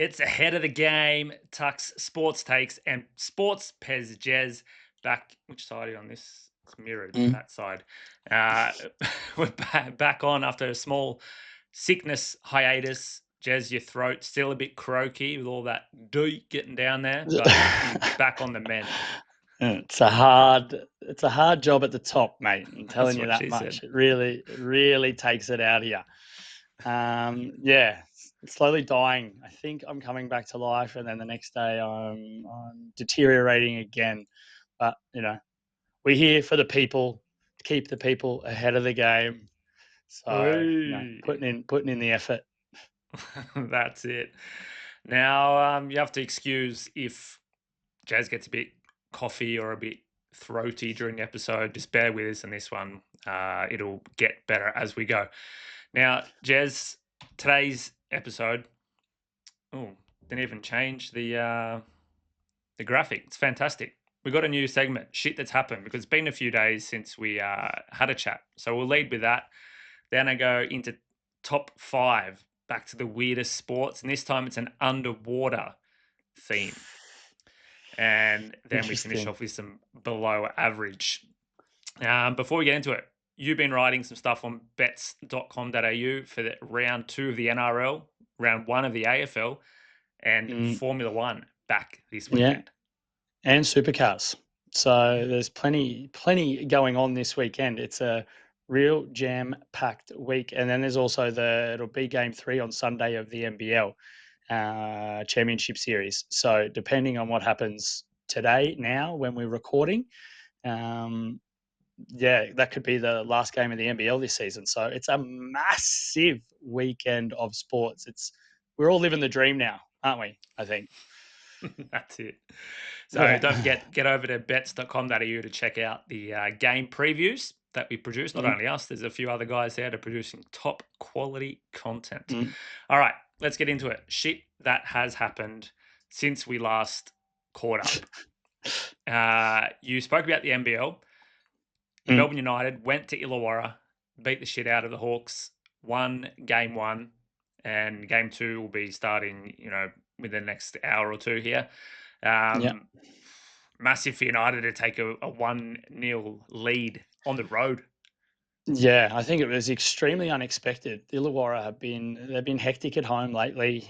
It's ahead of the game. Tuck's sports takes and sports Pez Jez back. Which side are you on this? It's mirrored Mm. that side. Uh, we're back on after a small sickness hiatus. Jez, your throat still a bit croaky with all that dew getting down there, but you back on the mend. It's a hard job at the top, mate. I'm That's telling you what that she much. said. It really takes it out of you. Yeah, it's slowly dying. I think I'm coming back to life, and then the next day I'm deteriorating again. But we're here for the people, to keep the people ahead of the game. So Oi. putting in the effort. That's it. Now, you have to excuse if Jazz gets a bit coffee or a bit throaty during the episode. Just bear with us on this one. It'll get better as we go. Now, Jez, today's episode. Oh, didn't even change the graphic. It's fantastic. We got a new segment, shit that's happened, because it's been a few days since we had a chat. So we'll lead with that. Then I go into top 5, back to the weirdest sports, and this time it's an underwater theme. And then we finish Interesting. off with some below average. Before we get into it, you've been writing some stuff on bets.com.au for the round 2 of the NRL, round 1 of the AFL, and Mm, Formula One back this yeah, weekend. and supercars. So there's plenty going on this weekend. It's a real jam-packed week, and then there's also it'll be Game 3 on Sunday of the NBL Championship Series. So depending on what happens today, now when we're recording, um, yeah, that could be the last game of the NBL this season. So it's a massive weekend of sports. We're all living the dream now, aren't we? I think. That's it. So don't Yeah. forget, get over to bets.com.au to check out the game previews that we produce. Not Mm, only us, there's a few other guys there that are producing top quality content. mm. All right, let's get into it. Shit that has happened since we last caught up. You spoke about the NBL. Mm. Melbourne United went to Illawarra, beat the shit out of the Hawks, won game 1, and game 2 will be starting, within the next hour or two here. Yeah. Um, Massive for United to take a 1-0 lead on the road. Yeah, I think it was extremely unexpected. The Illawarra they've been hectic at home lately.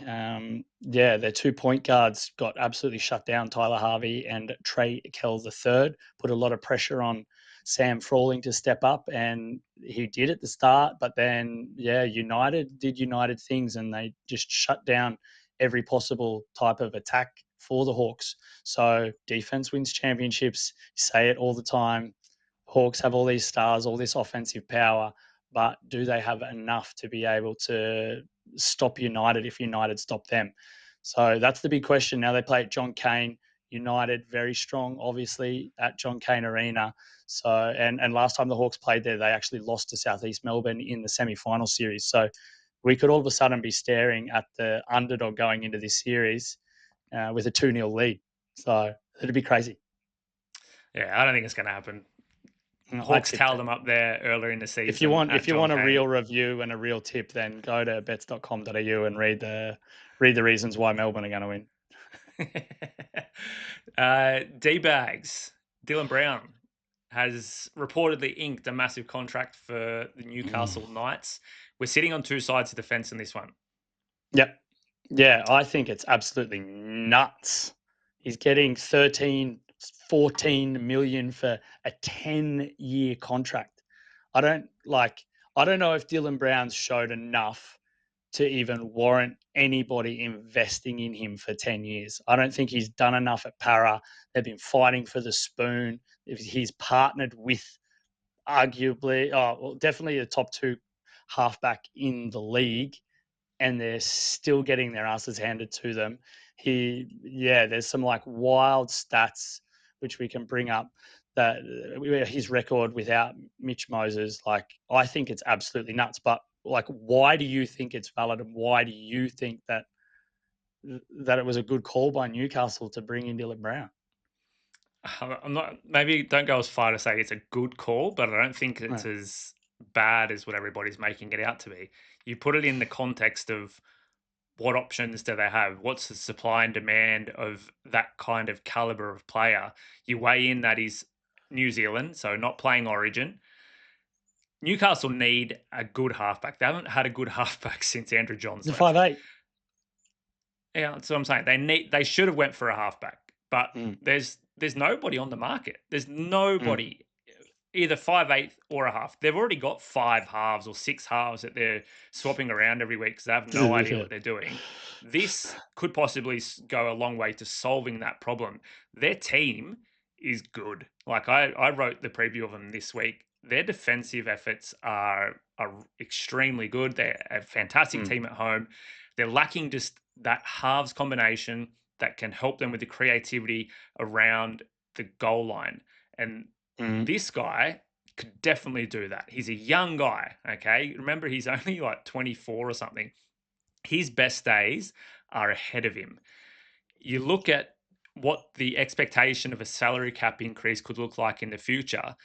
Yeah, their 2 point guards got absolutely shut down. Tyler Harvey and Trey Kell III put a lot of pressure on Sam Frawling to step up, and he did at the start. But then, yeah, United did United things, and they just shut down every possible type of attack for the Hawks. So defense wins championships. You say it all the time. Hawks have all these stars, all this offensive power, but do they have enough to be able to stop United if United stop them? So that's the big question. Now they play at John Cain. United very strong, obviously, at John Cain Arena. So and last time the Hawks played there, they actually lost to Southeast Melbourne in the semi-final series. So we could all of a sudden be staring at the underdog going into this series with a 2-0 lead. So it'd be crazy. Yeah, I don't think it's going to happen. I Hawks tipped towed it. them up there earlier in the If you season want, at if you John want a Cain. real review and a real tip, then go to bets.com.au and read the reasons why Melbourne are going to win. D-Bags, Dylan Brown has reportedly inked a massive contract for the Mm. Newcastle Knights. We're sitting on two sides of the fence in this one. Yep. Yeah, I think it's absolutely nuts. He's getting 13, 14 million for a 10-year contract. I don't like I don't know if Dylan Brown's showed enough to even warrant anybody investing in him for 10 years. I don't think he's done enough at Para. They've been fighting for the spoon. He's partnered with definitely the top 2 halfback in the league, and they're still getting their asses handed to them. There's some like wild stats which we can bring up that his record without Mitch Moses, like I think it's absolutely nuts. But like, why do you think it's valid, and why do you think that it was a good call by Newcastle to bring in Dylan Brown? I'm not, maybe don't go as far to say it's a good call, but I don't think it's Right. as bad as what everybody's making it out to be. You put it in the context of what options do they have? What's the supply and demand of that kind of caliber of player? You weigh in that is New Zealand, so not playing Origin. Newcastle need a good halfback. They haven't had a good halfback since Andrew Johns The left. 5'8". Yeah, that's what I'm saying. They should have went for a halfback, but Mm, there's nobody on the market. There's mm. nobody either 5'8" or a half. They've already got 5 halves or 6 halves that they're swapping around every week because they have no idea Yeah. what they're doing. This could possibly go a long way to solving that problem. Their team is good. Like I wrote the preview of them this week. Their defensive efforts are extremely good. They're a fantastic Mm, team at home. They're lacking just that halves combination that can help them with the creativity around the goal line. And mm, this guy could definitely do that. He's a young guy, okay? Remember, he's only like 24 or something. His best days are ahead of him. You look at what the expectation of a salary cap increase could look like in the future.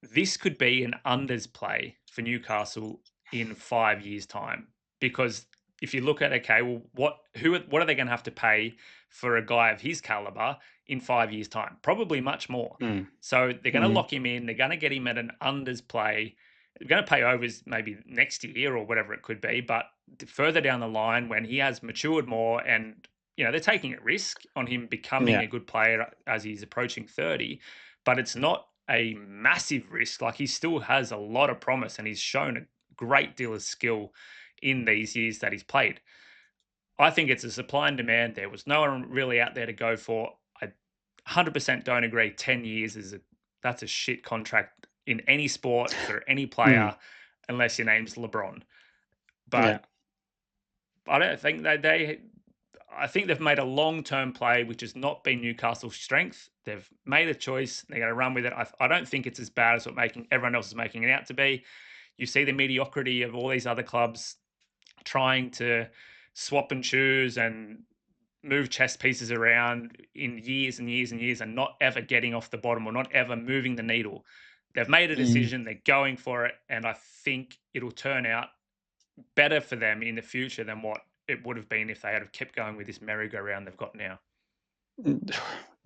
This could be an unders play for Newcastle in 5 years' time. Because if you look at, okay, well, what are they going to have to pay for a guy of his caliber in 5 years' time? Probably much more. mm, So they're going to mm. lock him in. They're going to get him at an unders play. They're going to pay overs maybe next year or whatever it could be. But further down the line, when he has matured more and they're taking a risk on him becoming Yeah. a good player as he's approaching 30, but it's not a massive risk. Like he still has a lot of promise and he's shown a great deal of skill in these years that he's played. I think it's a supply and demand. There was no one really out there to go for. I 100% don't agree. 10 years that's a shit contract in any sport for any Mm, player, unless your name's LeBron. yeah. But I don't think I think they've made a long-term play, which has not been Newcastle's strength. They've made a choice. They're going to run with it. I don't think it's as bad as what everyone else is making it out to be. You see the mediocrity of all these other clubs trying to swap and choose and move chess pieces around in years and years and years and not ever getting off the bottom or not ever moving the needle. They've made a Mm. decision. They're going for it. And I think it'll turn out better for them in the future than what it would have been if they had kept going with this merry-go-round they've got now.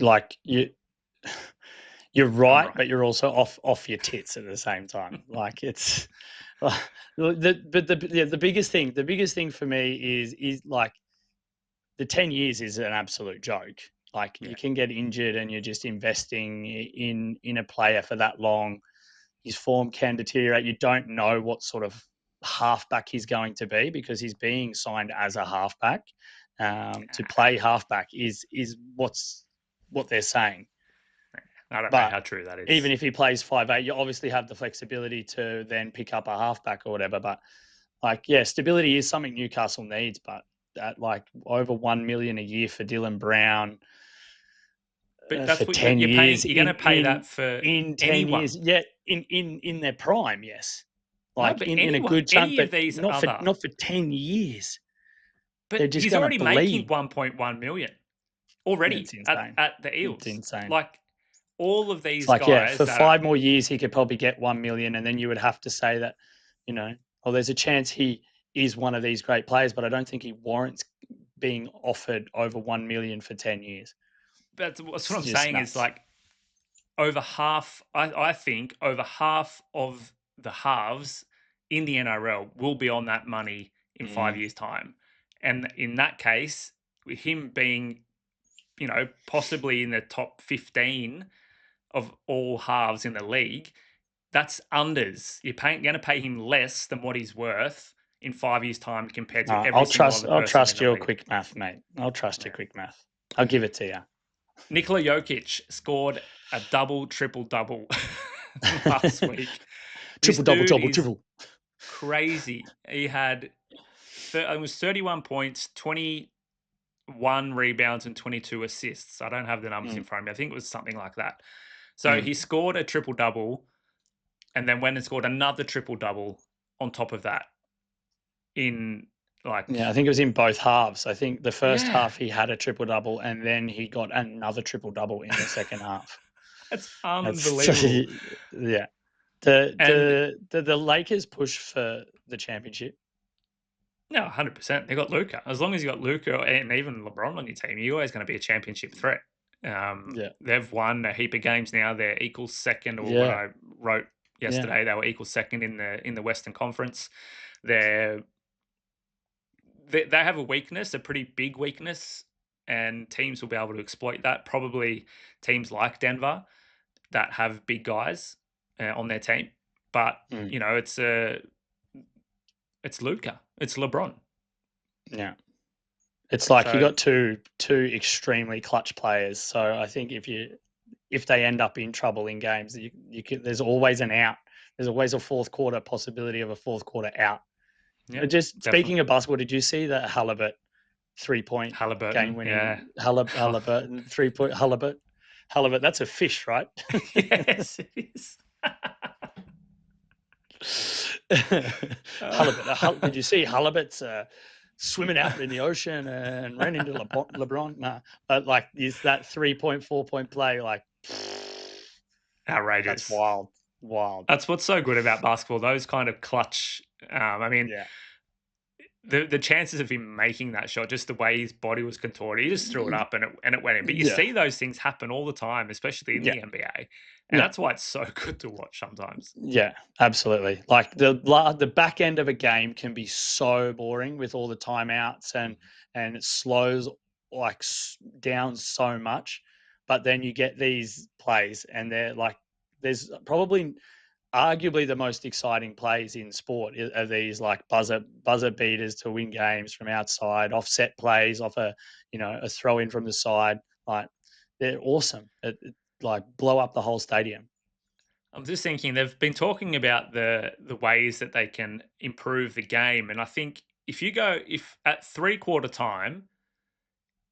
Like you're I'm right, right. but you're also off your tits at the same time. Like it's the biggest thing for me is like the 10 years is an absolute joke. Like Yeah. you can get injured and you're just investing in a player for that long. His form can deteriorate. You don't know what sort of halfback he's going to be because he's being signed as a halfback. To play halfback is what they're saying. I don't know But how true that even is. if he plays 5'8", you obviously have the flexibility to then pick up a halfback or whatever. But like, yeah, stability is something Newcastle needs. But at like over 1 million a year for Dylan Brown But for that's what 10 you're paying. years You're going to pay that for in 10 anyone. years, yeah, in their prime, yes, No, like but in a anyone, good chunk, any but of these other. not for 10 years. But They're just he's going to already making bleed. 1.1 million It's already insane. at the It's Eels. insane. Like all of It's these like, yeah, guys for that are 5 more years, he could probably get 1 million. And then you would have to say that, well, there's a chance he is one of these great players, but I don't think he warrants being offered over 1 million for 10 years. that's what It's I'm just saying is nuts. like over half. I think over half of the halves in the NRL will be on that money in five Mm. years' time, and in that case, with him being possibly in the top 15 of all halves in the league, that's unders. You're going to pay him less than what he's worth in 5 years' time compared to every single other I'll person in trust the your league. quick math, mate. I'll trust your Yeah. quick math. I'll give it to you. Nikola Jokic scored a double, triple, double last week. This Triple, double, dude double, is triple. crazy. He had it was 31 points, 21 rebounds, and 22 assists. I don't have the numbers in Mm, front of me. I think it was something like that. So mm. he scored a triple double and then went and scored another triple double on top of that in Yeah, I like think it was in both halves. I think the first yeah. half he had a triple double, and then he got another triple double in the second half. That's That's unbelievable. yeah. And The Lakers push for the championship. No, 100%. They got Luca. As long as you got Luca and even LeBron on your team, you're always going to be a championship threat. Yeah. They've won a heap of games now. They're equal second, or when Yeah. I wrote Yeah. yesterday, they were equal second in the Western Conference. They're they have a weakness, a pretty big weakness, and teams will be able to exploit that. Probably teams like Denver that have big guys on their team. But Mm. you know, it's Luca, it's LeBron. Yeah. It's like you So got two extremely clutch players. So I think if they end up in trouble in games, there's always an out. There's always a fourth quarter possibility of a fourth quarter out. yeah, Just speaking definitely of basketball, did you see the Halibut 3-point game Halliburton. Yeah, winning Halliburton 3-point Halibut? That's a fish, right? yes, it is. Halibut. Did you see Halibut's swimming out in the ocean and ran into LeBron? Nah, but like is that 3-point, 4-point play like that's Outrageous. wild, wild. That's what's so good about basketball. Those kind of clutch. I mean, Yeah, the chances of him making that shot, just the way his body was contorted, he just threw it up and it went in. But you yeah, see those things happen all the time, especially in yeah, the NBA, and yeah. that's why it's so good to watch sometimes. Yeah, absolutely. Like the back end of a game can be so boring with all the timeouts and it slows like down so much, but then you get these plays and they're like there's probably arguably the most exciting plays in sport are these like buzzer beaters to win games from outside, offset plays off a throw in from the side. Like they're awesome. Like blow up the whole stadium. I'm just thinking they've been talking about the ways that they can improve the game, and I think if at 3/4 time,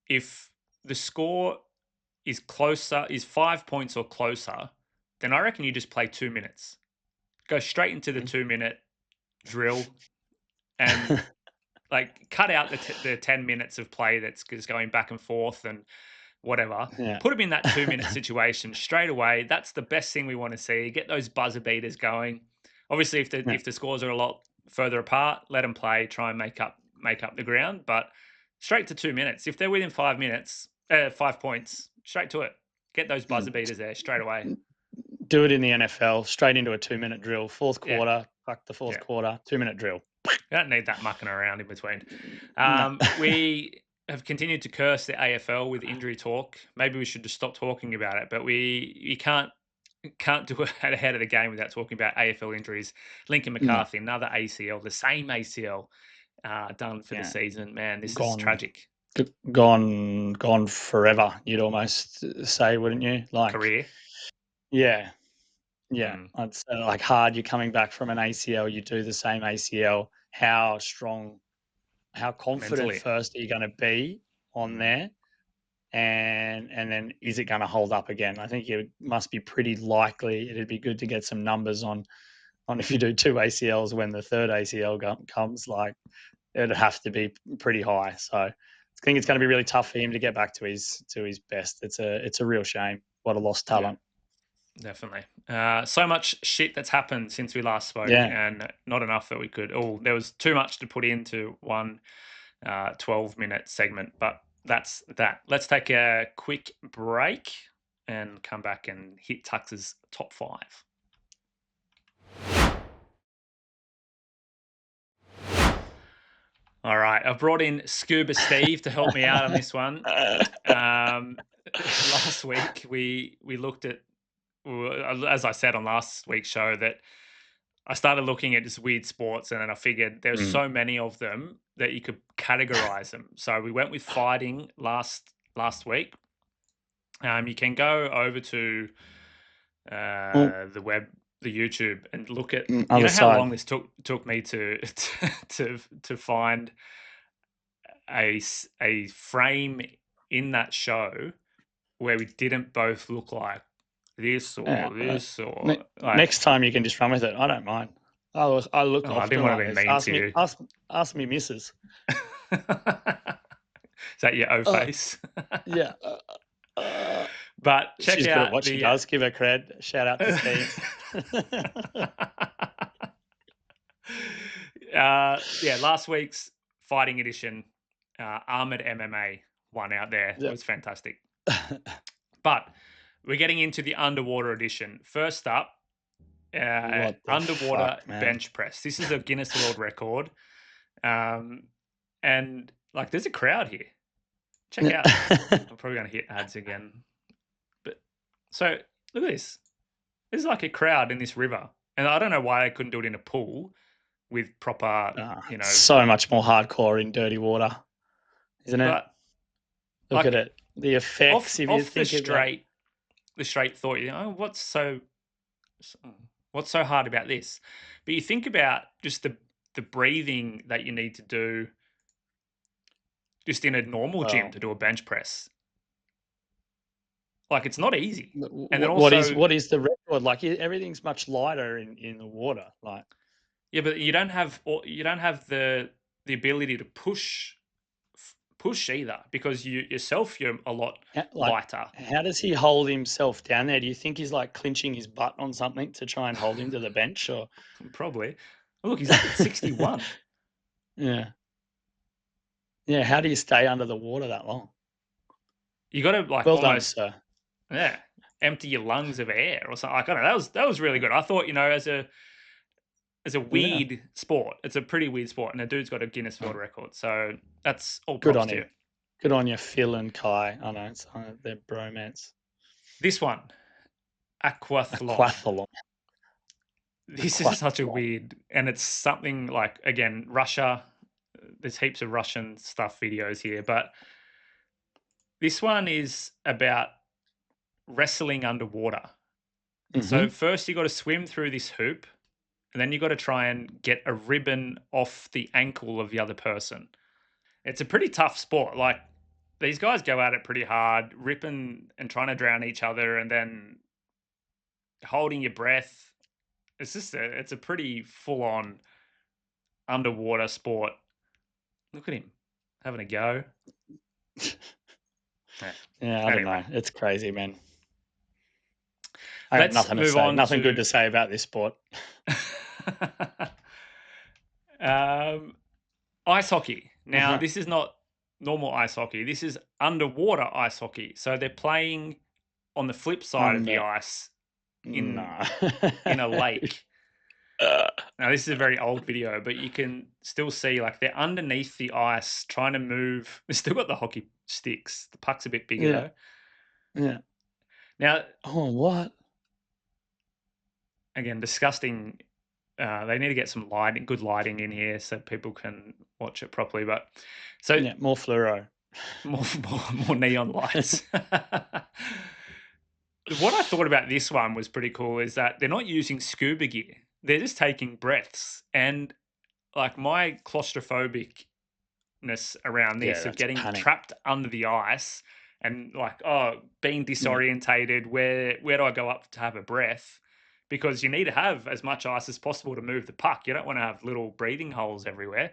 if the score is 5 points or closer, then I reckon you just play 2 minutes. Go straight into the 2 minute drill and like cut out the 10 minutes of play that's just going back and forth and whatever. Yeah. Put them in that 2 minute situation straight away. That's the best thing we want to see. Get those buzzer beaters going. Obviously, Yeah. if the scores are a lot further apart, let them play. Try and make up the ground. But straight to 2 minutes. If they're within 5 minutes, 5 points, straight to it. Get those buzzer Mm. beaters there straight away. Do it in the NFL, straight into a 2-minute drill. Fourth Yeah, quarter, fuck the fourth yeah. quarter, 2-minute drill. You don't need that mucking around in between. No. We have continued to curse the AFL with injury talk. Maybe we should just stop talking about it. But you can't do it ahead of the game without talking about AFL injuries. Lincoln No. McCarthy, another ACL, the same ACL done for the Yeah. season. Man, this is Gone. tragic. Gone forever. You'd almost say, wouldn't you? Like, Career. yeah, yeah. Mm, It's like hard. You're coming back from an ACL. You do the same ACL. How strong? How confident mentally. first are you going to be on Mm, there? And then is it going to hold up again? I think it must be pretty likely. It'd be good to get some numbers on if you do two ACLs when the third ACL comes. Like it'd have to be pretty high. So I think it's going to be mm, really tough for him to get back to his best. It's a real shame. What a lost yeah. talent. Definitely. So much shit that's happened since we last spoke, Yeah. and not enough that we could. Oh, there was too much to put into one 12-minute segment, but that's that. Let's take a quick break and come back and hit Tux's top five. All right, I've brought in Scuba Steve to help me out on this one. Last week we looked at, as I said on last week's show, that I started looking at just weird sports, and then I figured there's Mm. so many of them that you could categorize them. So we went with fighting last week. You can go over to Well, the web, the YouTube, and look at. You other know how side. long this took me to to find a frame in that show where we didn't both look like this Yeah. or this or like. Next time you can just run with it. I don't mind. I look Oh, I didn't often want to like be this. mean to you. Ask me, missus. Is that your O Uh, face? yeah. Uh, But check she's good at out what she the. does. Give her cred. Shout out to Steve. Yeah, last week's fighting edition, Armored MMA one out there. It Yep. was fantastic. But we're getting into the underwater edition. First up, What the underwater fuck, man? bench press. This is a Guinness World Record. And like, there's a crowd here. Check out. I'm probably going to hit ads again. But so look at this. There's like a crowd in this river. And I don't know why they couldn't do it in a pool with proper, so much more hardcore in dirty water, isn't it? But look like, at it. The effects, if you off think the straight thought, what's so hard about this? But you think about just the breathing that you need to do just in a normal gym to do a bench press. Like, it's not easy. And then what is the record? Like, everything's much lighter in the water. Like, yeah, but you don't have the ability to push either, because you're a lot lighter. How does he hold himself down there? Do you think he's like clinching his butt on something to try and hold him to the bench? Or probably. Well, look, he's up at 61. Yeah. How do you stay under the water that long? You got to like well almost done, sir. Empty your lungs of air or something. Like, I don't know. That was really good. I thought, as a weird sport, it's a pretty weird sport, and the dude's got a Guinness World Record. So that's all props to you. Good on you, Phil and Kai. I know it's their bromance. This one, Aquathlon. This is such a weird, and it's something like, again, Russia. There's heaps of Russian stuff videos here, but this one is about wrestling underwater. So first you got to swim through this hoop, and then you got to try and get a ribbon off the ankle of the other person. It's a pretty tough sport. Like, these guys go at it pretty hard, ripping and trying to drown each other, and then holding your breath. It's a pretty full-on underwater sport. Look at him having a go. I don't know. It's crazy, man. I have nothing to say. Nothing good to say about this sport. Ice hockey. Now, this is not normal ice hockey. This is underwater ice hockey. So they're playing on the flip side of the ice in a lake. Now, this is a very old video, but you can still see, like, they're underneath the ice trying to move. They've still got the hockey sticks. The puck's a bit bigger, though. Yeah. Now, what? Again, disgusting. They need to get some good lighting in here so people can watch it properly. But more fluoro, more neon lights. What I thought about this one was pretty cool is that they're not using scuba gear. They're just taking breaths. And like, my claustrophobicness around this of getting trapped under the ice and like, being disorientated, where do I go up to have a breath? Because you need to have as much ice as possible to move the puck. You don't want to have little breathing holes everywhere.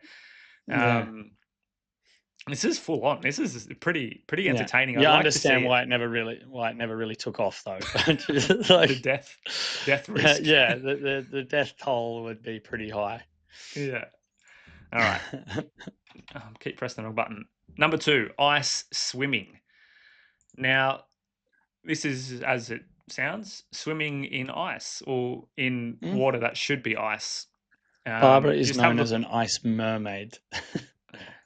This is full on. This is pretty entertaining. I understand why it never really took off, though. Like, the death risk. The death toll would be pretty high. Yeah. All right. Keep pressing the wrong button. Number 2, ice swimming. Now, this is, as it sounds, swimming in ice or in water that should be ice. Barbara is known as an ice mermaid.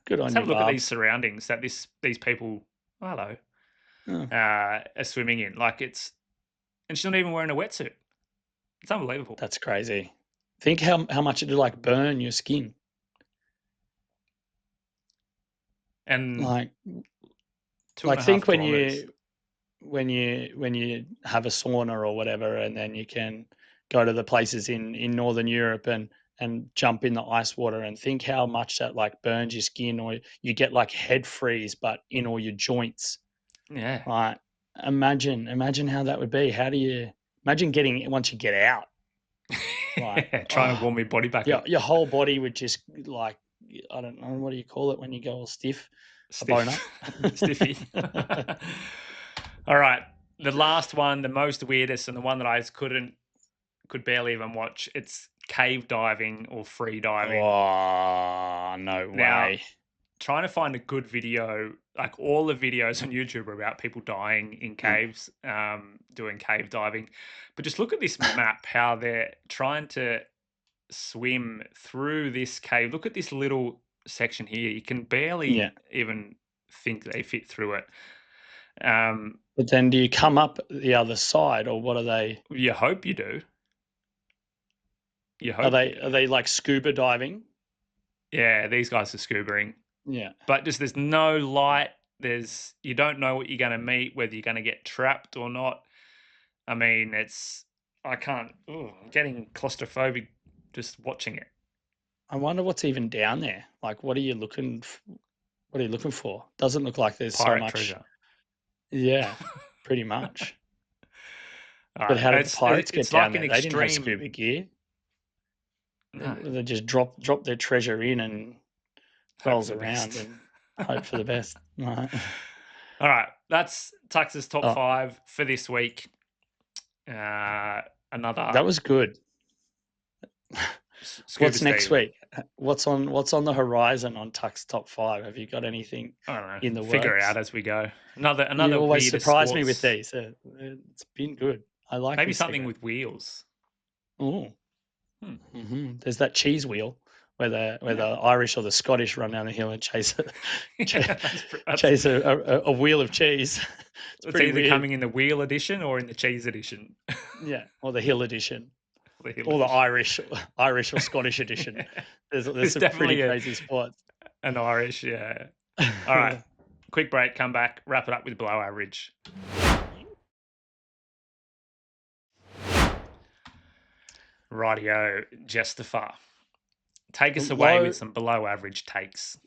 Good on you, have a look at these surroundings that these people, are swimming in. Like, and she's not even wearing a wetsuit. It's unbelievable. That's crazy. Think how much it would like burn your skin. And like think when you have a sauna or whatever, and then you can go to the places in Northern Europe and jump in the ice water, and think how much that like burns your skin, or you get like head freeze, but in all your joints. Yeah. Right. Imagine how that would be. How do you imagine getting it once you get out? Like, trying to warm your body back up. Your whole body would just like, I don't know, what do you call it when you go all stiff? A bone up. Stiffy. All right. The last one, the most weirdest, and the one that I could barely even watch. It's cave diving or free diving. Oh, no Now, way. trying to find a good video, like all the videos on YouTube are about people dying in caves, doing cave diving. But just look at this map, how they're trying to swim through this cave. Look at this little section here. You can barely Yeah. even think they fit through it. Um, But then do you come up the other side, or what are they? you hope you do. You Are hope you do. they like scuba diving? Yeah, these guys are scubaing. Yeah. But just there's no light. You don't know what you're going to meet, whether you're going to get trapped or not. I mean, I can't. I'm getting claustrophobic just watching it. I wonder what's even down there. Like, what are you looking? What are you looking for? Doesn't look like there's so Pirate much. treasure. Yeah, pretty much. All But right, how did the pirates get it's down like an there? They didn't have extreme. scuba gear. No, They just drop their treasure in and hope for rolls the around best. and hope for the best. Right. All right, that's Tux's top Oh, 5 for this week. Another that was good. scuba What's next Steve. week? What's on the horizon on Tuck's top 5? Have you got anything I don't know. in the Figure it works? out as we go. Another You always weirder surprise me with sports. these. It's been good. I like Maybe this something segment. with wheels. Oh, Hmm. there's that cheese wheel where the Irish or the Scottish run down the hill and chase That's a wheel of cheese. It's it's pretty either weird. coming in the wheel edition or in the cheese edition. Yeah, or the hill edition, The hill or the edition. Irish or Scottish edition. There's There's some pretty definitely crazy spots. an Irish, yeah. All right, quick break, come back, wrap it up with below average. Rightio, Justifier. Take us away with some below average takes.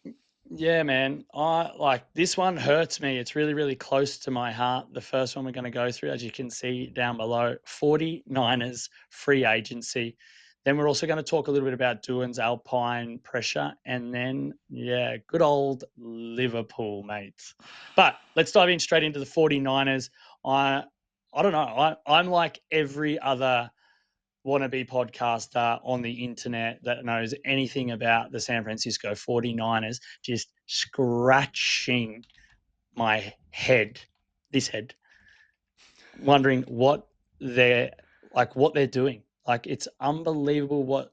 Yeah, man. I like this one hurts me. It's really, really close to my heart. The first one we're going to go through, as you can see down below, 49ers free agency. Then we're also going to talk a little bit about Doohan's Alpine pressure. And then, yeah, good old Liverpool, mates. But let's dive in straight into the 49ers. I don't know. I'm like every other wannabe podcaster on the internet that knows anything about the San Francisco 49ers, just scratching my head, wondering what they're doing. Like, it's unbelievable what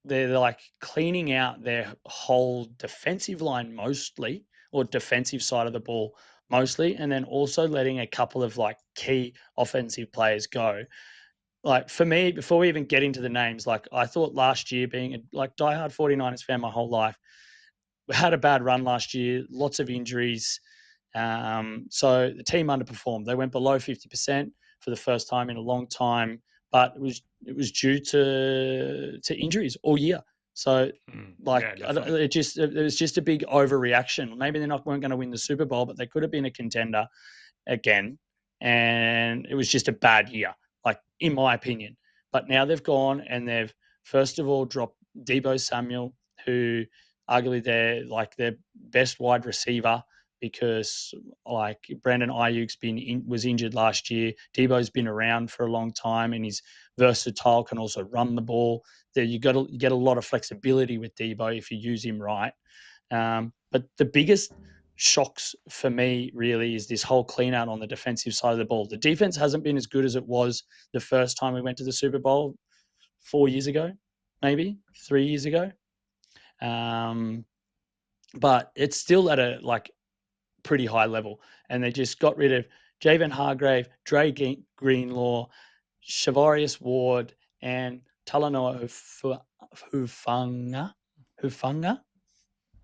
they're like, cleaning out their whole defensive line mostly, or defensive side of the ball mostly, and then also letting a couple of like key offensive players go. Like, for me, before we even get into the names, like, I thought last year, being a like diehard 49ers fan my whole life, we had a bad run last year, lots of injuries. So the team underperformed. They went below 50% for the first time in a long time, but it was due to injuries all year. So like, Yeah, definitely. it was just a big overreaction. Maybe weren't going to win the Super Bowl, but they could have been a contender again. And it was just a bad year, like, in my opinion. But now they've gone and they've first of all dropped Deebo Samuel, who arguably their best wide receiver, because like Brandon Ayuk's was injured last year. Deebo's been around for a long time and he's versatile, can also run the ball. There you get a lot of flexibility with Deebo if you use him right. But the biggest shocks for me really is this whole clean out on the defensive side of the ball. The defense hasn't been as good as it was the first time we went to the Super Bowl 4 years ago, maybe 3 years ago. But it's still at a like pretty high level. And they just got rid of Javon Hargrave, Dre Greenlaw, Shavarius Ward, and Talanoa Hufanga.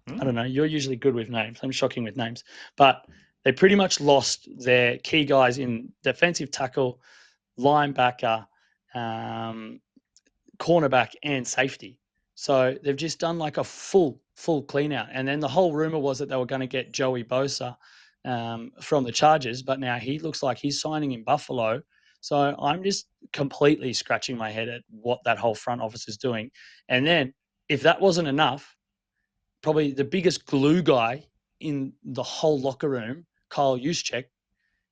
I don't know. You're usually good with names. I'm shocking with names. But they pretty much lost their key guys in defensive tackle, linebacker, cornerback, and safety. So they've just done like a full clean out. And then the whole rumor was that they were going to get Joey Bosa from the Chargers, but now he looks like he's signing in Buffalo. So I'm just completely scratching my head at what that whole front office is doing. And then if that wasn't enough, probably the biggest glue guy in the whole locker room, Kyle Juszczyk,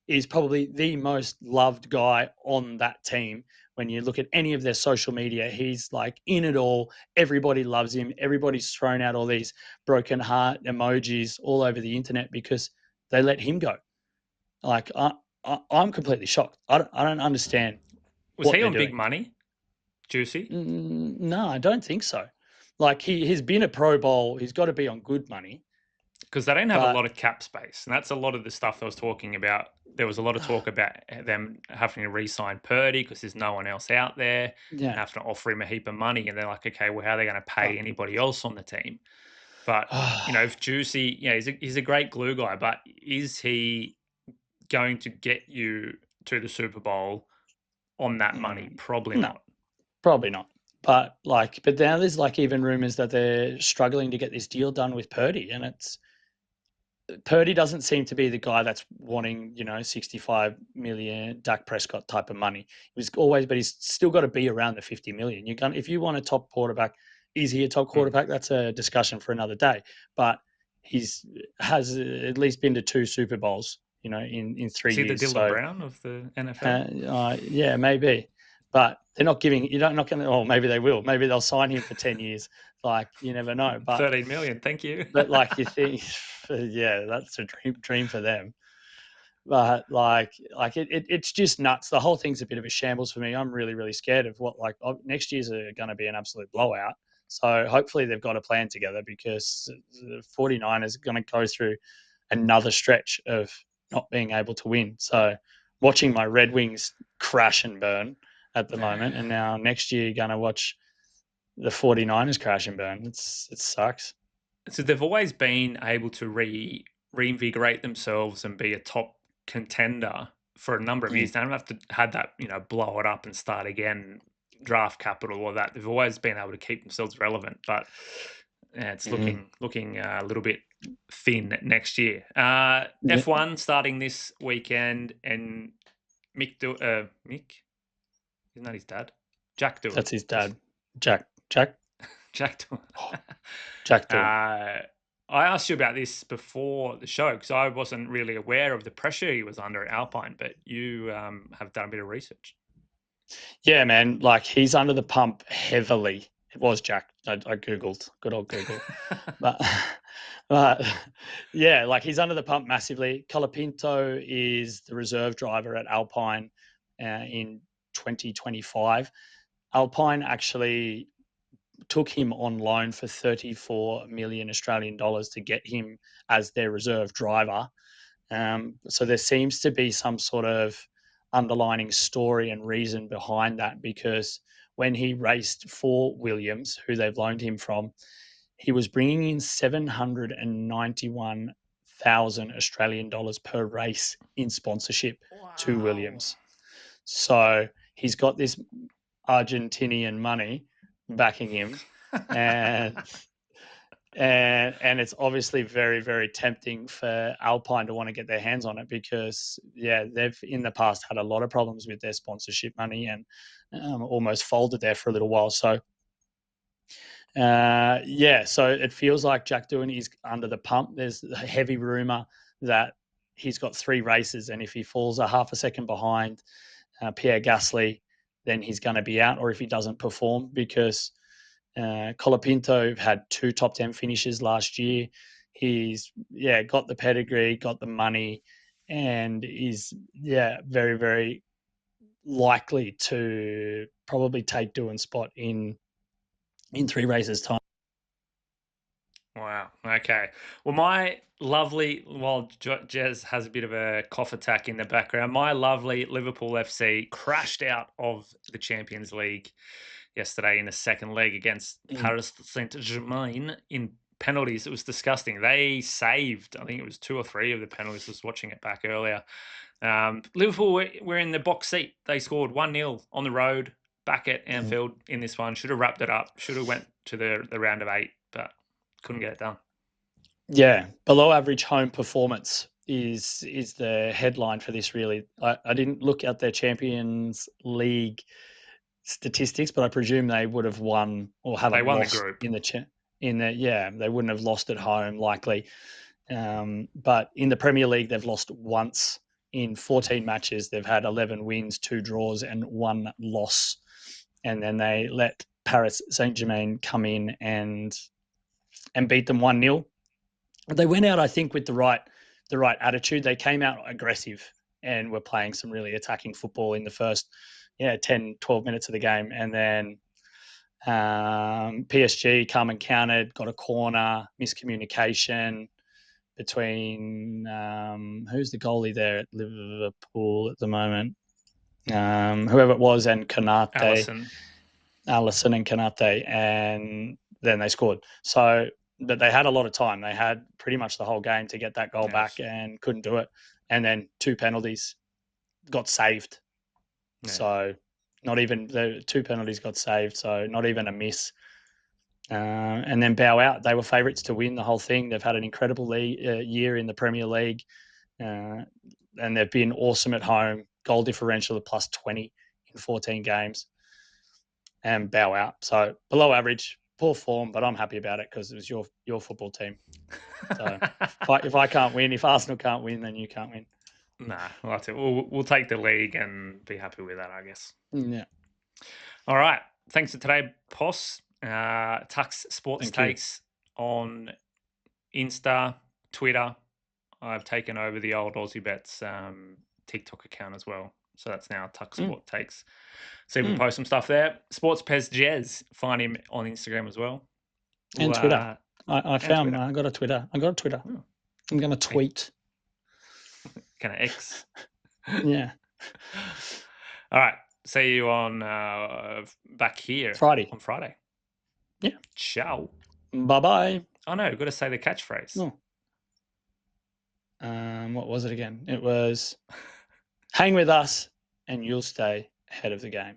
is probably the most loved guy on that team. when you look at any of their social media, he's like in it all. Everybody loves him. Everybody's thrown out all these broken heart emojis all over the internet because they let him go. Like I'm completely shocked. I don't understand Was what he they're on big doing. money? Juicy? No, I don't think so. Like he's been a Pro Bowl. He's got to be on good money. Because they don't have a But lot of cap space, and that's a lot of the stuff I was talking about. There was a lot of talk about them having to re-sign Purdy because there's no one else out there, and yeah, having to offer him a heap of money. And they're like, okay, well, how are they going to pay but anybody else on the team? But if Juicy, he's a great glue guy, but is he going to get you to the Super Bowl on that money? Probably no, not. probably not. But now there's like even rumors that they're struggling to get this deal done with Purdy, and Purdy doesn't seem to be the guy that's wanting, 65 million Dak Prescott type of money. But he's still got to be around the 50 million. If you want a top quarterback, is he a top quarterback? That's a discussion for another day. But has at least been to 2 Super Bowls, in 3 Is he the years. Dylan So Brown of the NFL? yeah, maybe. But they're not giving. You're not going to. Oh, maybe they will. Maybe they'll sign him for 10 years. Like you never know. But 13 million, thank you. like you think, yeah, that's a dream for them. But it's just nuts. The whole thing's a bit of a shambles for me. I'm really, really scared of what next year's going to be an absolute blowout. So hopefully they've got a plan together because the 49ers are going to go through another stretch of not being able to win. So watching my Red Wings crash and burn at the moment, and now next year you're going to watch the 49ers crash and burn. It sucks. So they've always been able to reinvigorate themselves and be a top contender for a number of years. They don't have to have that, blow it up and start again, draft capital or that. They've always been able to keep themselves relevant, but it's looking a little bit thin next year. F1 starting this weekend, and Mick, isn't that his dad? Jack Doohan. That's his dad, Jack. Jack Doohan. Jack Doohan. I asked you about this before the show because I wasn't really aware of the pressure he was under at Alpine, but you have done a bit of research. Yeah, man. Like he's under the pump heavily. It was Jack. I Googled. Good old Google. but yeah, like he's under the pump massively. Colapinto is the reserve driver at Alpine in 2025. Alpine actually took him on loan for 34 million Australian dollars to get him as their reserve driver. So there seems to be some sort of underlining story and reason behind that, because when he raced for Williams, who they've loaned him from, he was bringing in 791,000 Australian dollars per race in sponsorship to Williams. So he's got this Argentinian money backing him, and it's obviously very, very tempting for Alpine to want to get their hands on it because, they've in the past had a lot of problems with their sponsorship money and almost folded there for a little while. So, so it feels like Jack Doohan is under the pump. There's a heavy rumor that he's got 3 races, and if he falls a half a second behind Pierre Gasly, then he's going to be out, or if he doesn't perform, because Colapinto had 2 top 10 finishes last year. He's got the pedigree, got the money, and is very, very likely to probably take Doohan's spot in 3 races time. Wow. Okay. Well, my lovely, while Jez has a bit of a cough attack in the background, my lovely Liverpool FC crashed out of the Champions League yesterday in the second leg against Paris Saint-Germain in penalties. It was disgusting. They saved, I think it was 2 or 3 of the penalties. I was watching it back earlier. Liverpool were in the box seat. They scored 1-0 on the road back at Anfield in this one. Should have wrapped it up. Should have went to the round of 8, but couldn't get it done. Yeah, below average home performance is the headline for this, really. I didn't look at their Champions League statistics, but I presume they would have won or haven't won lost the group. They wouldn't have lost at home likely. But in the Premier League, they've lost once in 14 matches, they've had 11 wins, 2 draws, and 1 loss. And then they let Paris Saint-Germain come in and beat them 1-0. They went out, I think, with the right attitude. They came out aggressive and were playing some really attacking football in the first 10, 12 minutes of the game. And then PSG come and countered, got a corner, miscommunication between who's the goalie there at Liverpool at the moment? Whoever it was, and Konate. Allison and Konate, and then they scored. So, but they had a lot of time. They had pretty much the whole game to get that goal back and couldn't do it. And then 2 penalties got saved. Yeah. So not even the 2 penalties got saved. So not even a miss. And then bow out. They were favourites to win the whole thing. They've had an incredible year in the Premier League, and they've been awesome at home. Goal differential of +20 in 14 games. And bow out. So below average, poor form, but I'm happy about it because it was your football team. So if I can't win, if Arsenal can't win, then you can't win. Nah, well, that's it. We'll take the league and be happy with that, I guess. Yeah. All right. Thanks for today, Poss. Tux Sports Takes on Insta, Twitter. I've taken over the old Aussie Bets TikTok account as well. So that's now Tux Sport Takes. So we'll post some stuff there. Sports Pez Jez. Find him on Instagram as well. And Twitter. I got a Twitter. Oh. I'm going to tweet. Kind of X. Yeah. All right. See you on back here on Friday. Yeah. Ciao. Bye-bye. Oh, no. We've got to say the catchphrase. Oh. What was it again? It was hang with us and you'll stay ahead of the game.